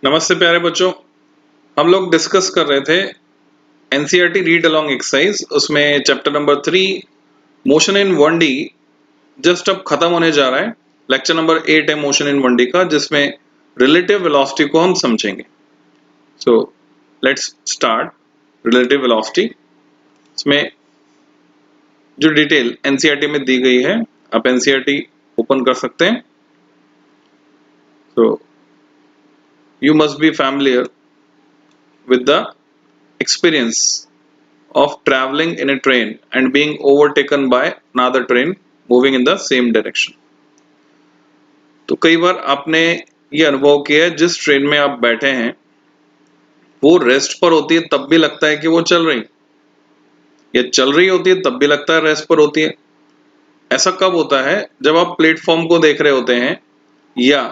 नमस्ते प्यारे बच्चों, हम लोग डिस्कस कर रहे थे एनसीईआरटी रीड अलोंग एक्सरसाइज। उसमें chapter number 3 motion in 1D just अब खत्म होने जा रहा है। लेक्चर नंबर 8 है मोशन इन 1D का, जिसमें रिलेटिव वेलोसिटी को हम समझेंगे। So let's start relative velocity. इसमें जो डिटेल एनसीईआरटी में दी गई है, आप एनसीईआरटी ओपन कर सकते हैं। सो you must be familiar with the experience of traveling in a train and being overtaken by another train moving in the same direction। तो कई बार आपने ये अनुभव किया है, जिस ट्रेन में आप बैठे हैं वो रेस्ट पर होती है तब भी लगता है कि वो चल रही, या चल रही होती है तब भी लगता है रेस्ट पर होती है। ऐसा कब होता है? जब आप प्लेटफॉर्म को देख रहे होते हैं या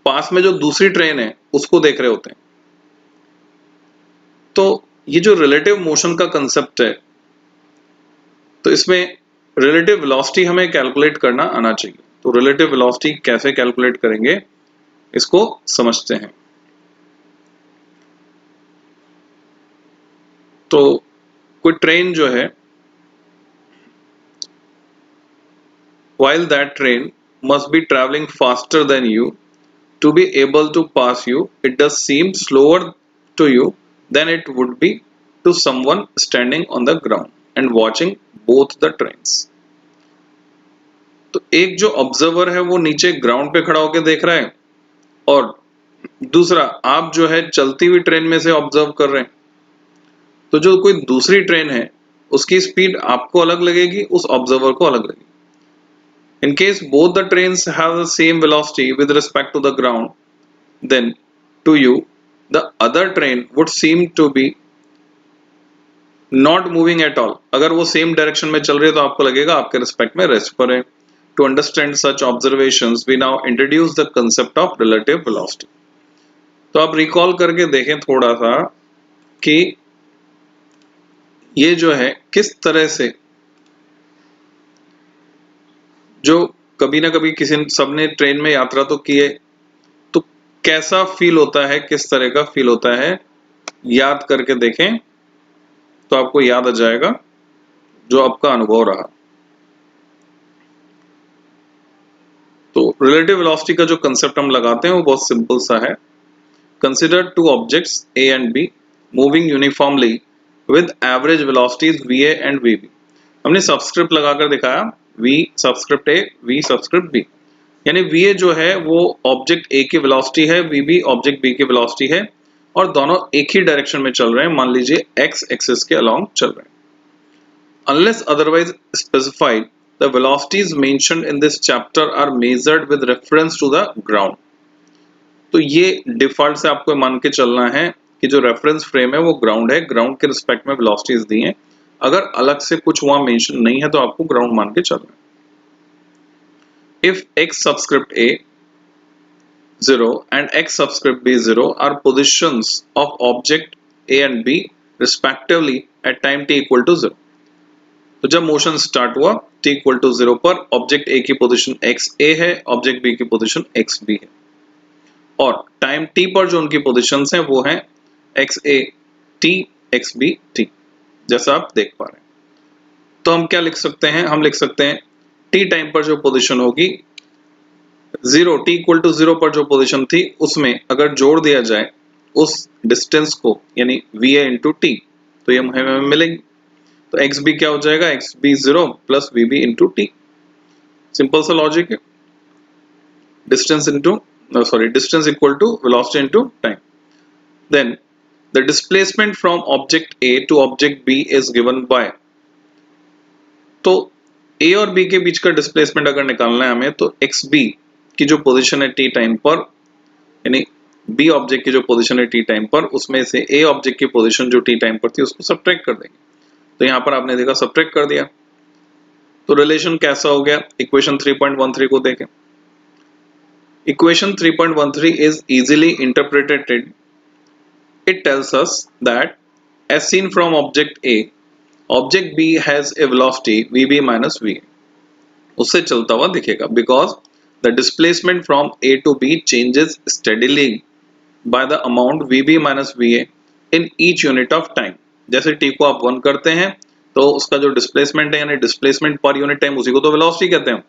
पास में जो दूसरी ट्रेन है उसको देख रहे होते हैं। तो ये जो रिलेटिव मोशन का कंसेप्ट है, तो इसमें रिलेटिव वेलोसिटी हमें कैलकुलेट करना आना चाहिए। तो रिलेटिव वेलोसिटी कैसे कैलकुलेट करेंगे, इसको समझते हैं। तो कोई ट्रेन जो है, while that train must be traveling faster than you to be able to pass you, it does seem slower to you than it would be to someone standing on the ground and watching both the trains। तो एक जो observer है वो नीचे ground पे खड़ा होकर देख रहा है, और दूसरा आप जो है चलती हुई ट्रेन में से ऑब्जर्व कर रहे हैं। तो जो कोई दूसरी ट्रेन है उसकी स्पीड आपको अलग लगेगी, उस ऑब्जर्वर को अलग लगेगी। In case both the trains have the same velocity with respect to the ground, then to you the other train would seem to be not moving at all। अगर वो सेम डायरेक्शन में चल रही है तो आपको लगेगा आपके रिस्पेक्ट में रेस्ट पर है। To understand such observations, we now introduce the concept of relative velocity। तो आप रिकॉल करके देखें थोड़ा सा कि ये जो है किस तरह से, जो कभी ना कभी किसी सबने ट्रेन में यात्रा तो की है, तो कैसा फील होता है, किस तरह का फील होता है, याद करके देखें तो आपको याद आ जाएगा जो आपका अनुभव रहा। तो रिलेटिव वेलोसिटी का जो कंसेप्ट हम लगाते हैं वो बहुत सिंपल सा है। Consider two objects A and B moving uniformly with average velocities V A and V B. हमने सबस्क्रिप्ट लगाकर दिखाया, v subscript a, v subscript b। यानी va जो है वो ऑब्जेक्ट a की वेलोसिटी है, vb ऑब्जेक्ट b की वेलोसिटी है, और दोनों एक ही डायरेक्शन में चल रहे हैं। मान लीजिए x एक्सिस के अलोंग चल रहे हैं। Unless otherwise specified, the velocities mentioned in this chapter are measured with reference to the ground। तो ये डिफॉल्ट से आपको मान के चलना है कि जो रेफरेंस फ्रेम है वो ग्राउंड है, ग्राउंड के रिस्पेक्ट में वेलोसिटीज दी हैं। अगर अलग से कुछ वहां मेंशन नहीं है तो आपको ग्राउंड मान के चलना है। If x subscript a 0 and x subscript b 0 are positions of object a and b respectively at time t equal to 0। तो जब मोशन स्टार्ट हुआ t equal to 0 पर ऑब्जेक्ट a की पोजीशन x a है, object b की position x b है, और time t पर जो उनकी पोजीशंस हैं वो हैं x a t x b t, जैसा आप देख पा रहे हैं। तो हम क्या लिख सकते हैं? हम लिख सकते हैं t टाइम पर जो पोजीशन होगी 0, t इक्वल टू 0 पर जो पोजीशन थी उसमें अगर जोड़ दिया जाए उस डिस्टेंस को, यानी va इंटू टी, तो ये हमें मिलेगी। तो एक्स बी क्या हो जाएगा? X B 0 plus V B into T. Simple सा लॉजिक है। Distance into distance equal to velocity into time. Then the displacement from object A to object B is given by, तो A और B के बीच का displacement अगर निकालना है हमें, तो XB की जो पोजीशन है t टाइम पर, यानी B ऑब्जेक्ट की जो पोजीशन है t टाइम पर, उसमें से A ऑब्जेक्ट की पोजीशन जो t टाइम पर थी उसको सब्ट्रैक्ट कर देंगे। तो यहाँ पर आपने देखा सब्ट्रैक्ट कर दिया, तो रिलेशन कैसा हो गया? इक्वेशन 3.13 को देखें। Equation 3.13 is easily interpreted। It tells us that as seen from object A, object B has a velocity Vb minus Va। उससे चलता हुआ दिखेगा because the displacement from A to B changes steadily by the amount VB minus VA in each unit of time. जैसे t को आप 1 करते हैं तो उसका जो डिस्प्लेसमेंट है यानी डिस्प्लेसमेंट पर यूनिट टाइम, उसी को तो वेलोसिटी कहते हैं।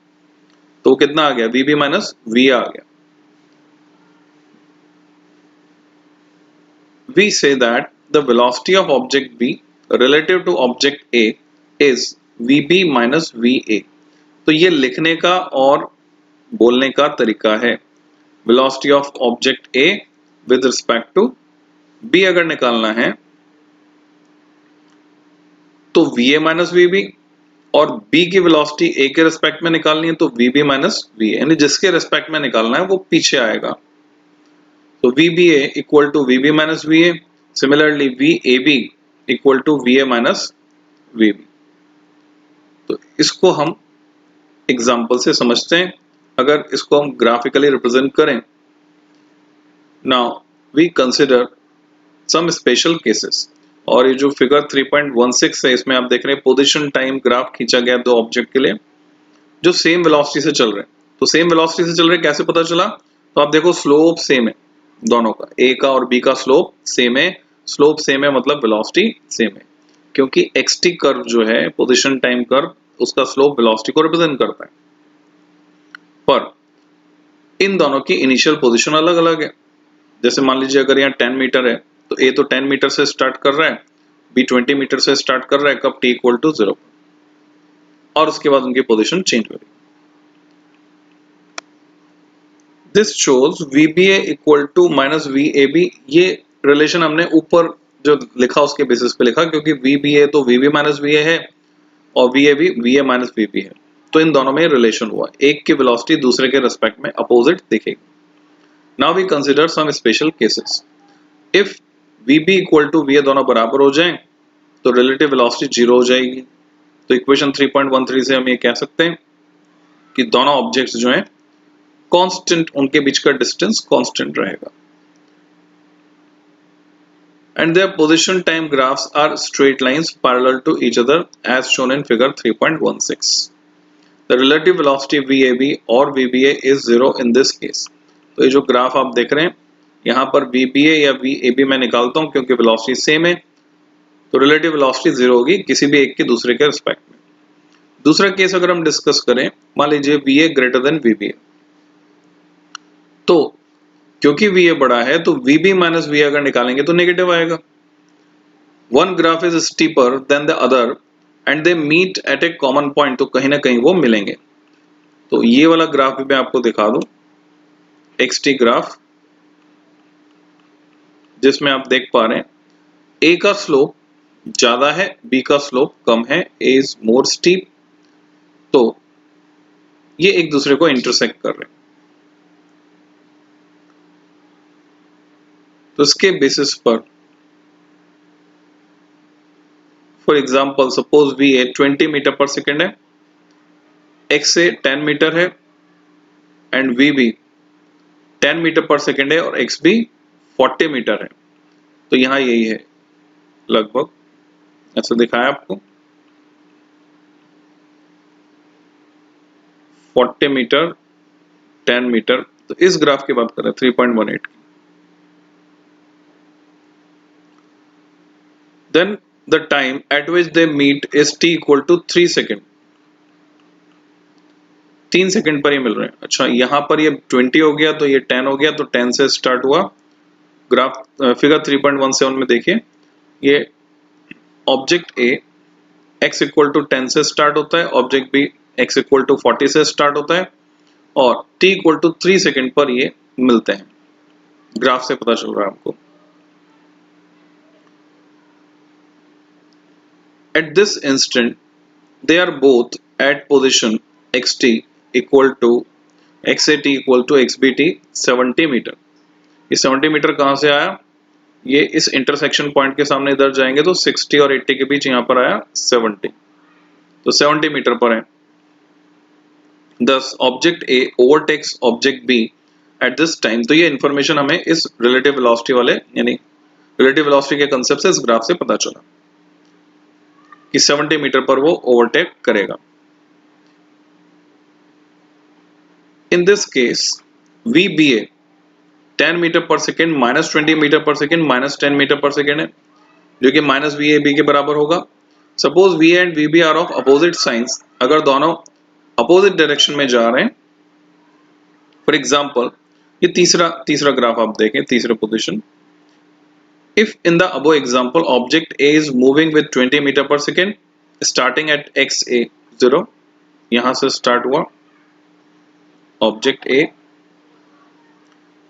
तो कितना आ गया, VB माइनस VA आ गया। We say that the velocity of object B relative to object A is VB minus VA। तो ये लिखने का और बोलने का तरीका है। velocity of object A with respect to B अगर निकालना है तो VA माइनस VB, और B की वेलोसिटी A के रिस्पेक्ट में निकालनी है तो VB माइनस VA, यानी जिसके रिस्पेक्ट में निकालना है वो पीछे आएगा। तो VBA equal to VB minus VA, similarly VAB equal to VA minus VB। तो इसको हम एग्जाम्पल से समझते हैं। अगर इसको हम ग्राफिकली रिप्रेजेंट करें, now we consider some special cases. और ये जो फिगर 3.16 है इसमें आप देख रहे हैं पोजीशन टाइम ग्राफ खींचा गया दो ऑब्जेक्ट के लिए जो सेम वेलोसिटी से चल रहे हैं। तो सेम वेलोसिटी से चल रहे कैसे पता चला, तो आप देखो स्लोप सेम है दोनों का, ए का और बी का स्लोप सेम है। स्लोप सेम है मतलब वेलोसिटी सेम है, क्योंकि एक्सटी कर्व जो है पोजीशन टाइम कर्व उसका स्लोप वेलोसिटी को रिप्रेजेंट करता है। पर इन दोनों की इनिशियल पोजीशन अलग अलग है। जैसे मान लीजिए अगर यहाँ 10 मीटर है तो ए तो 10 मीटर से स्टार्ट कर रहा है, बी 20 मीटर से स्टार्ट कर रहा है कब टी इक्वल टू 0, और उसके बाद उनकी पोजीशन चेंज हो रही। This shows VBA equal to minus VAB। ये रिलेशन हमने ऊपर जो लिखा उसके बेसिस पे लिखा, क्योंकि VBA तो VB माइनस VA है और VAB VA माइनस VB है। तो इन दोनों में रिलेशन हुआ, एक की वेलोसिटी दूसरे के रिस्पेक्ट में अपोजिट दिखेगी। Now we consider some special cases. If VB equal to VA दोनों बराबर हो जाएं तो रिलेटिव वेलोसिटी 0 हो जाएगी। तो इक्वेशन 3.13 से हम ये कह सकते हैं कि दोनों ऑब्जेक्ट्स जो हैं कांस्टेंट, उनके बीच का डिस्टेंस कांस्टेंट रहेगा। And their position time graphs are straight lines parallel to each other as shown in figure 3.16. The relative velocity VAB और VBA is 0 in this case. तो ये जो ग्राफ आप देख रहे हैं यहाँ पर VBA या VAB मैं निकालता हूँ क्योंकि वेलोसिटी सेम है, तो रिलेटिव वेलोसिटी 0 होगी किसी भी एक के दूसरे के रिस्पेक्ट में। दूसरा केस अगर हम डिस्कस करें, मान लीजिए VA ग्रेटर देन VBA, तो क्योंकि VA बड़ा है तो VB माइनस VA अगर निकालेंगे तो नेगेटिव आएगा। One graph is steeper than the other and they meet at a common point, तो कहीं ना कहीं वो मिलेंगे। तो ये वाला ग्राफ भी मैं आपको दिखा दूं, XT ग्राफ, जिसमें आप देख पा रहे हैं A का स्लोप ज्यादा है, B का स्लोप कम है, A इज मोर स्टीप। तो ये एक दूसरे को इंटरसेक्ट कर रहे हैं। तो इसके बेसिस पर for example suppose VA 20 metre per second है, XA 10 मीटर है and VB 10 metre per second है और XB 40 मीटर है। तो यहां यही है, लगभग ऐसा दिखाया आपको 40 मीटर 10 मीटर। तो इस ग्राफ की बात कर रहे हैं 3.18 की। Then the time at which they meet is t equal to 3 second. 3 second पर ये मिल रहे हैं। अच्छा यहां पर ये 20 हो गया तो ये 10 हो गया, तो 10 से स्टार्ट हुआ ग्राफ। फिगर 3.17 में देखिए, ये object A x equal to 10 से स्टार्ट होता है, object B x equal to 40 से स्टार्ट होता है और t इक्वल टू 3 सेकेंड पर ये मिलते हैं। ग्राफ से पता चल रहा है आपको। At this instant, they are both at position xt equal to xat equal to xbt 70 metre. ये 70 मीटर कहां से आया, ये इस इंटरसेक्शन पॉइंट के सामने इधर जाएंगे तो 60 और 80 के बीच यहाँ पर आया 70, तो 70 मीटर पर है। Thus object A overtakes object B at this time। तो ये इंफॉर्मेशन हमें इस रिलेटिव वेलोसिटी वाले यानी रिलेटिव वेलोसिटी के कंसेप्ट से इस ग्राफ से पता चला कि 70 मीटर पर वो ओवरटेक करेगा। In this case VBA 10 metre per second minus 20 metre per second minus 10 metre per second है, जो कि माइनस वी ए बी के बराबर होगा। Suppose V and V B are of opposite signs, अगर दोनों अपोजिट डायरेक्शन में जा रहे हैं। फॉर एग्जाम्पल ये तीसरा ग्राफ आप देखें, तीसरा position. If in the above example object A is moving with 20 metre per second starting at X A 0, यहां से स्टार्ट हुआ ऑब्जेक्ट ए,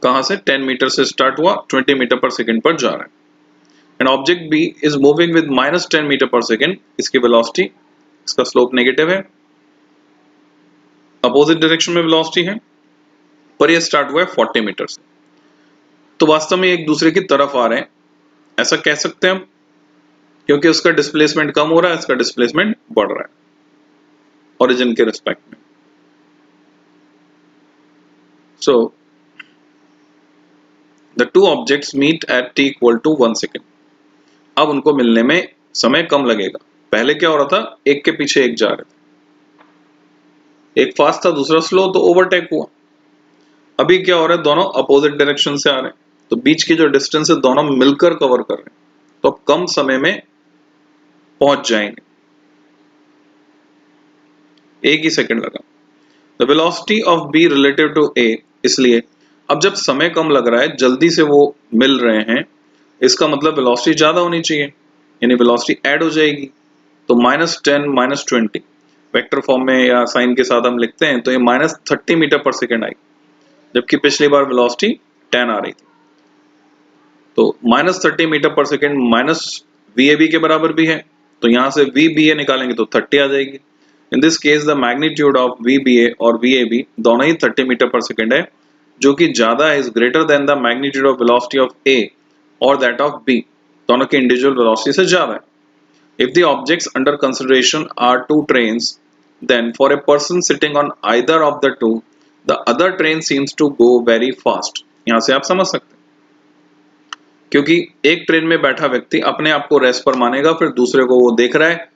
कहां से 10 मीटर से स्टार्ट हुआ, 20 मीटर पर सेकेंड पर जा रहा है। And object B is moving with minus 10 metre per second, इसकी वेलोसिटी, इसका स्लोप नेगेटिव है, अपोजिट डायरेक्शन में वेलोसिटी है, पर ये स्टार्ट हुआ है 40 मीटर से। तो वास्तव में एक दूसरे की तरफ आ रहे हैं, ऐसा कह सकते हैं हम, क्योंकि उसका डिस्प्लेसमेंट कम हो रहा है, इसका डिस्प्लेसमेंट बढ़ रहा है ओरिजिन के रिस्पेक्ट में। So the two objects meet at t equal to 1 second. अब उनको मिलने में समय कम लगेगा। पहले क्या हो रहा था, एक के पीछे एक जा रहे थे, एक फास्ट था दूसरा स्लो, तो ओवरटेक हुआ। अभी क्या हो रहा है, दोनों अपोजिट डायरेक्शन से आ रहे हैं, तो बीच की जो डिस्टेंस है दोनों मिलकर कवर कर रहे हैं, तो अब कम समय में पहुंच जाएंगे, एक ही सेकंड लगा। The velocity of B relative to A, इसलिए अब जब समय कम लग रहा है, जल्दी से वो मिल रहे हैं, इसका मतलब वेलोसिटी ज्यादा होनी चाहिए, यानी वेलोसिटी ऐड हो जाएगी। तो -10 -20 वेक्टर फॉर्म में या साइन के साथ हम लिखते हैं, तो ये -30 मीटर पर सेकेंड आई, जबकि पिछली बार वेलोसिटी 10 आ रही थी। तो -30 metre per second minus V A B के बराबर भी है, तो यहां से वी बी ए निकालेंगे तो 30 आ जाएगी। In this case the magnitude of V B A और वी ए बी दोनों ही 30 मीटर पर सेकेंड है, जो कि ज्यादा है, is greater than the magnitude of velocity of A और दैट ऑफ बी, दोनों की इंडिविजुअल वेलोसिटी से ज्यादा है। If the objects under consideration are two trains, then for a person sitting on either of the two, the other train seems to go very fast. यहां से आप समझ सकते हैं, क्योंकि एक ट्रेन में बैठा व्यक्ति अपने आप को रेस्ट पर मानेगा, फिर दूसरे को वो देख रहा है,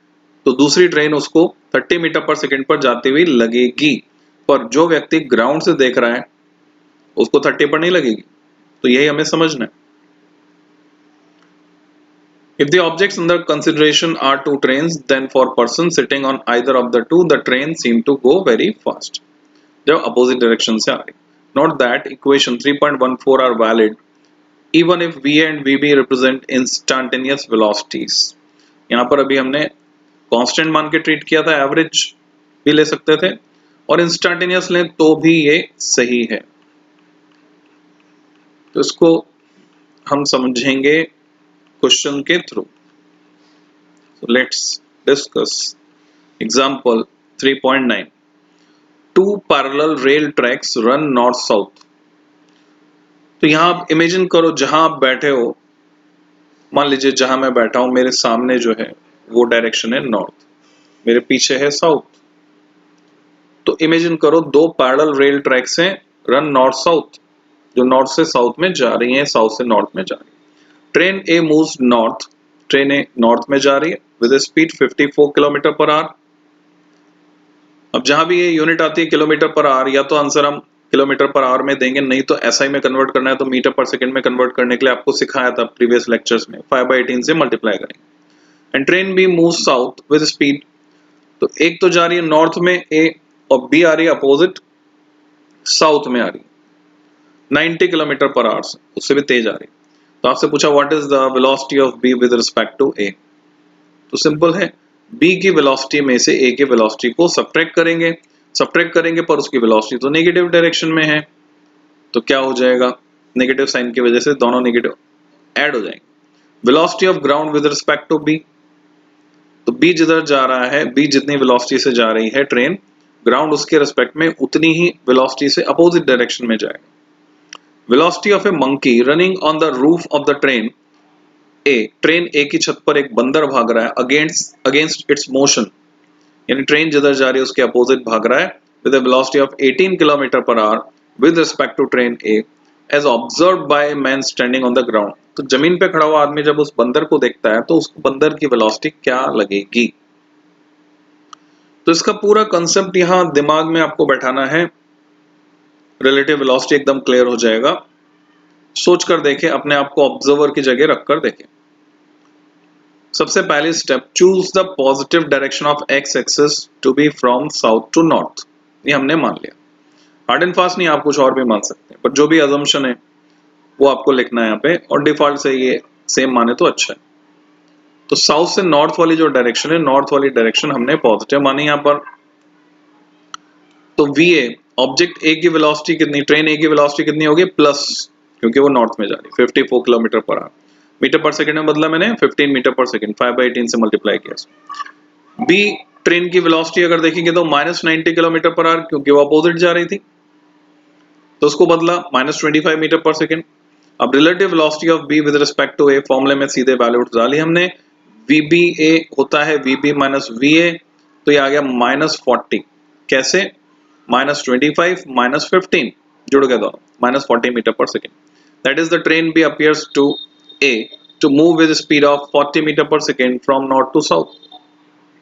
तो दूसरी ट्रेन उसको 30 मीटर पर सेकेंड पर जाती हुई लगेगी, पर जो व्यक्ति ग्राउंड से देख रहा है उसको 30 पर नहीं लगेगी। तो यही हमें समझना है। If the objects under consideration are two trains, then for person sitting on either of the two, the train seem to go very fast. जब opposite direction से आ रही। Note that equation 3.14 are valid even if v and vb represent instantaneous velocities. यहाँ पर अभी हमने constant मान के treat किया था, एवरेज भी ले सकते थे, और इंस्टेंटेनियस लें तो भी ये सही है। तो इसको हम समझेंगे क्वेश्चन के through. So let's discuss example 3.9. Two parallel rail tracks run north south. तो यहां आप इमेजिन करो, जहां आप बैठे हो, मान लीजिए जहां मैं बैठा हूं, मेरे सामने जो है वो डायरेक्शन है नॉर्थ, मेरे पीछे है साउथ। तो इमेजिन करो दो पैरेलल रेल ट्रैक्स हैं, रन नॉर्थ साउथ, जो नॉर्थ से साउथ में जा रही हैं, साउथ से नॉर्थ में जा रही है। ट्रेन ए मूव्स नॉर्थ, ट्रेन ए नॉर्थ में जा रही है with speed 54 kilometre per hour. अब जहां भी ये यूनिट आती है किलोमीटर पर आवर, या तो आंसर हम किलोमीटर पर आवर में देंगे, नहीं तो एसआई में कन्वर्ट करना है तो मीटर पर सेकंड में कन्वर्ट करने के लिए आपको सिखाया था प्रीवियस लेक्चर्स में, 5/18 से मल्टीप्लाई करेंगे। And train B move south with speed, तो एक तो जा रही है नॉर्थ में ए, और बी आ रही है अपोजिट साउथ में आ रही है 90 किलोमीटर पर आवर से, उससे भी तेज आ रही है। तो आपसे पूछा what is the velocity of B with respect to A, तो सिंपल है, बी की वेलोसिटी में से ए की वेलोसिटी को सब्ट्रैक्ट करेंगे, पर उसकी वेलोसिटी तो नेगेटिव डायरेक्शन में है, तो क्या हो जाएगा, नेगेटिव साइन की वजह से दोनों नेगेटिव ऐड हो जाएंगे। Velocity of ground with respect to B, तो बी जिधर जा रहा है, बी जितनी वेलोसिटी से जा रही है ट्रेन, ग्राउंड उसके रिस्पेक्ट में उतनी ही वेलोसिटी से अपोजिट डायरेक्शन में जाएगा। Velocity of a monkey running on the roof of the train A, train A की छत पर एक बंदर भाग रहा है अगेंस्ट इट्स मोशन, यानी ट्रेन जिधर जा रही है उसके अपोजिट भाग रहा है, with a velocity of 18 km per hour with respect to train A as observed by a man standing on the ground। तो जमीन पे खड़ा हुआ आदमी जब उस बंदर को देखता है तो उस बंदर की वेलोसिटी क्या लगेगी। तो इसका पूरा कंसेप्ट यहां दिमाग में आपको बैठाना है, रिलेटिव वेलोसिटी एकदम क्लियर हो जाएगा। सोचकर देखें, अपने आप को ऑब्जर्वर की जगह रखकर देखें। सबसे पहली step, choose the positive direction of X axis to be from south to north. ये हमने मान लिया, हार्ड एंड फास्ट नहीं, आप कुछ और भी मान सकते हैं, पर जो भी अजम्पशन है वो आपको लिखना है यहाँ पे, और डिफॉल्ट से ये सेम माने तो अच्छा है। तो साउथ से नॉर्थ वाली जो डायरेक्शन है, नॉर्थ वाली डायरेक्शन हमने पॉजिटिव मानी यहाँ पर। तो VA, ऑब्जेक्ट ए की वेलोसिटी कितनी, ट्रेन ए की वेलोसिटी कितनी होगी, प्लस, क्योंकि वो नॉर्थ में जा रही है, 54 kilometre per hour. Metre per second में बदला मैंने 15 मीटर पर सेकंड, 5/18 से मल्टीप्लाई किया। बी, ट्रेन की वेलोसिटी अगर देखेंगे तो -90 किलोमीटर पर आवर, क्योंकि वो अपोजिट जा रही थी, तो उसको बदला -25 मीटर पर सेकंड। अब relative velocity of B with respect to A, फॉर्मूले में सीधे वैल्यू डाली हमने, VBA होता है VB माइनस VA, तो ये आ गया -40। कैसे, -25 -15 जुड़ गए दोनों, -40 metre per second. That is the train B appears to A to move with speed of 40 metre per second from north to south.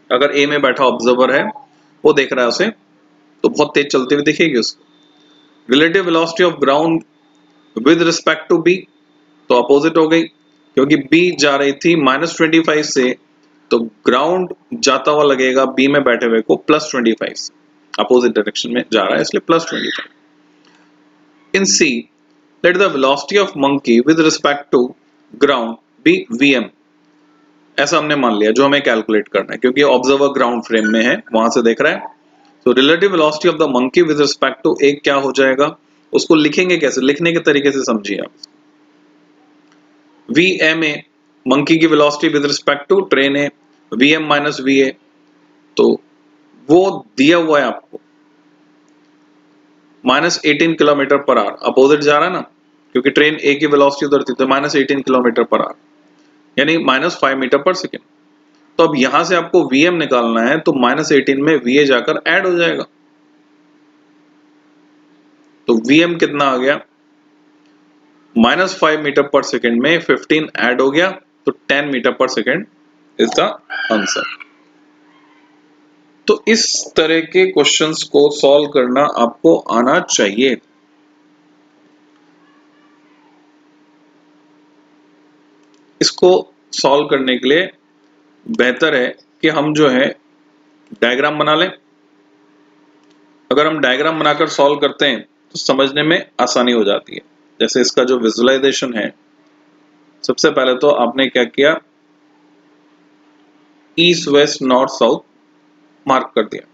अगर A में बैठा ऑब्जर्वर है, वो देख रहा है उसे, तो बहुत तेज चलते हुए दिखेगी उसको। Relative velocity of ground with respect to B, तो अपोजिट हो गई, क्योंकि B जा रही थी -25 से, तो ग्राउंड जाता हुआ लगेगा B में बैठे हुए को +25 से, अपोजिट डायरेक्शन में जा रहा है, इसलिए +25। इन C, let the velocity of monkey with respect to ground be vm, ऐसा हमने मान लिया, जो हमें कैलकुलेट करना है, क्योंकि ऑब्जर्वर ग्राउंड फ्रेम में है, वहां से देख रहा है। तो relative velocity of the monkey with respect to A क्या हो जाएगा, उसको लिखेंगे कैसे, लिखने के तरीके से समझिए आप। vm ए, मंकी की velocity with respect to train A, vm minus va, तो वो दिया हुआ है आपको -18 किलोमीटर पर आवर, अपोजिट जा रहा है ना, क्योंकि ट्रेन ए की वेलोसिटी उधर थी, तो -18 किलोमीटर पर आवर, यानी -5 मीटर पर सेकंड। तो अब यहां से आपको Vm निकालना है, तो -18 में Va जाकर ऐड हो जाएगा, तो Vm कितना आ गया, -5 मीटर पर सेकंड में 15 ऐड हो गया, तो 10 metre per second is the answer. तो इस तरह के क्वेश्चंस को सॉल्व करना आपको आना चाहिए। इसको सॉल्व करने के लिए बेहतर है कि हम जो है डायग्राम बना लें। अगर हम डायग्राम बनाकर सॉल्व करते हैं तो समझने में आसानी हो जाती है। जैसे इसका जो विजुअलाइजेशन है, सबसे पहले तो आपने क्या किया, east west north south mark कर दिया।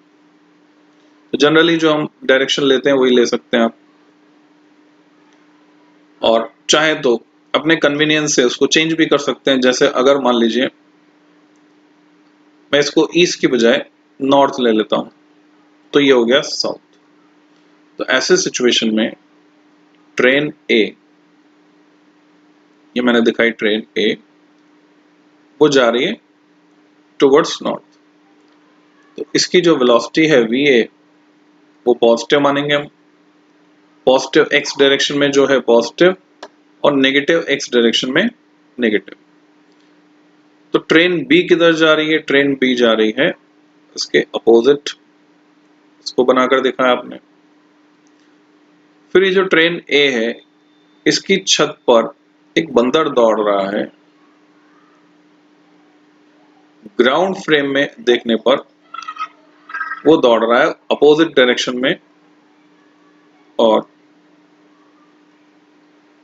तो जनरली जो हम डायरेक्शन लेते हैं वही ले सकते हैं आप, और चाहे तो अपने कन्वीनियंस से उसको चेंज भी कर सकते हैं। जैसे अगर मान लीजिए मैं इसको ईस्ट की बजाय नॉर्थ ले लेता हूं, तो ये हो गया साउथ। तो ऐसे सिचुएशन में ट्रेन ए, ये मैंने दिखाई ट्रेन ए, वो जा रही है टुवर्ड्स नॉर्थ, तो इसकी जो वेलोसिटी है VA, वो पॉजिटिव मानेंगे हम। पॉजिटिव एक्स डायरेक्शन में जो है पॉजिटिव, और नेगेटिव एक्स डायरेक्शन में नेगेटिव। तो ट्रेन बी किधर जा रही है, ट्रेन बी जा रही है इसके अपोजिट, इसको बनाकर दिखाया आपने। फिर ये जो ट्रेन ए है, इसकी छत पर एक बंदर दौड़ रहा है। ग्राउंड फ्रेम में देखने पर वो दौड़ रहा है अपोजिट डायरेक्शन में, और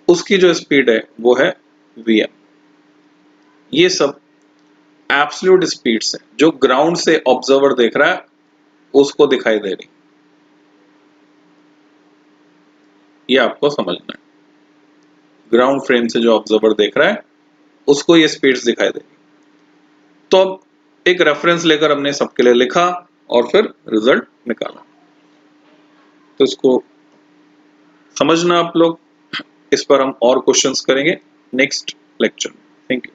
उसकी जो स्पीड है वो है Vm। ये सब एब्सोल्यूट स्पीड्स है, जो ग्राउंड से ऑब्जर्वर देख रहा है उसको दिखाई दे रही, ये आपको समझना है। ग्राउंड फ्रेम से जो ऑब्जर्वर देख रहा है उसको ये स्पीड्स दिखाई दे रही। तो अब एक रेफरेंस लेकर हमने सबके लिए लिखा और फिर रिजल्ट निकाला। तो इसको समझना आप लोग, इस पर हम और क्वेश्चंस करेंगे नेक्स्ट लेक्चर में। Thank you.